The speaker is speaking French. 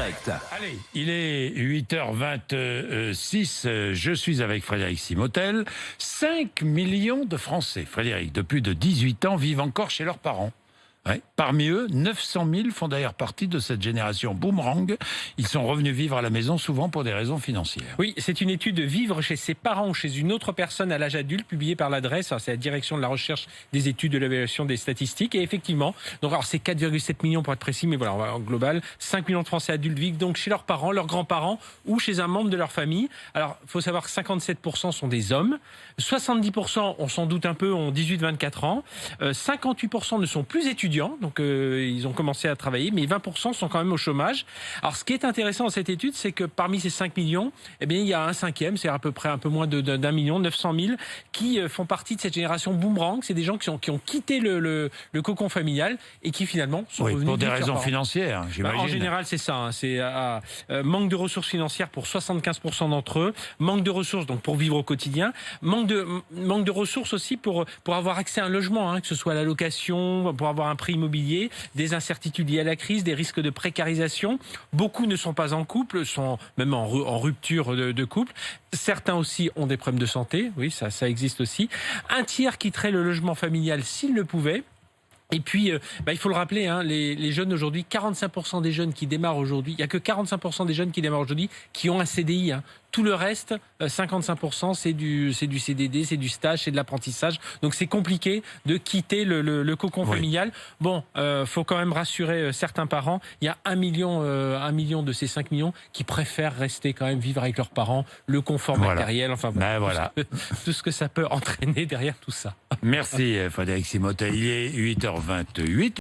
direct. Allez, il est 8h26, je suis avec Frédéric Simotel. 5 millions de Français, Frédéric, de plus de 18 ans, vivent encore chez leurs parents. Ouais. Parmi eux, 900 000 font d'ailleurs partie de cette génération boomerang. Ils sont revenus vivre à la maison, souvent pour des raisons financières. Oui, c'est une étude de vivre chez ses parents ou chez une autre personne à l'âge adulte, publiée par l'adresse, c'est la direction de la recherche des études de l'évaluation des statistiques. Et effectivement, donc alors c'est 4,7 millions pour être précis, mais voilà, en global, 5 millions de Français adultes vivent donc chez leurs parents, leurs grands-parents ou chez un membre de leur famille. Alors, il faut savoir que 57% sont des hommes, 70%, on s'en doute un peu, ont 18-24 ans, 58% ne sont plus étudiants, donc ils ont commencé à travailler, mais 20% sont quand même au chômage. Alors, ce qui est intéressant dans cette étude, c'est que parmi ces 5 millions, eh bien, il y a un cinquième, c'est à peu près un peu moins d'un million, 900 000, qui font partie de cette génération boomerang. C'est des gens qui ont quitté le cocon familial et qui finalement sont revenus pour des vivre chez raisons leurs parents. financières, j'imagine. En général, c'est ça. C'est manque de ressources financières pour 75% d'entre eux, manque de ressources donc pour vivre au quotidien, manque de ressources aussi pour avoir accès à un logement, que ce soit la location, pour avoir un prix immobilier, des incertitudes liées à la crise, des risques de précarisation. Beaucoup ne sont pas en couple, sont même en rupture de couple. Certains aussi ont des problèmes de santé, oui, ça existe aussi. Un tiers quitterait le logement familial s'il le pouvait. Et puis, il faut le rappeler, les jeunes aujourd'hui, 45% des jeunes qui démarrent aujourd'hui, il n'y a que 45% des jeunes qui démarrent aujourd'hui qui ont un CDI. Tout le reste, 55%, c'est du CDD, c'est du stage, c'est de l'apprentissage. Donc c'est compliqué de quitter le cocon familial. Bon, faut quand même rassurer certains parents. Il y a 1 million de ces 5 millions qui préfèrent rester quand même vivre avec leurs parents, le confort matériel, enfin bon, tout ce que ça peut entraîner derrière tout ça. Merci Frédéric Simotel, il est 8h28.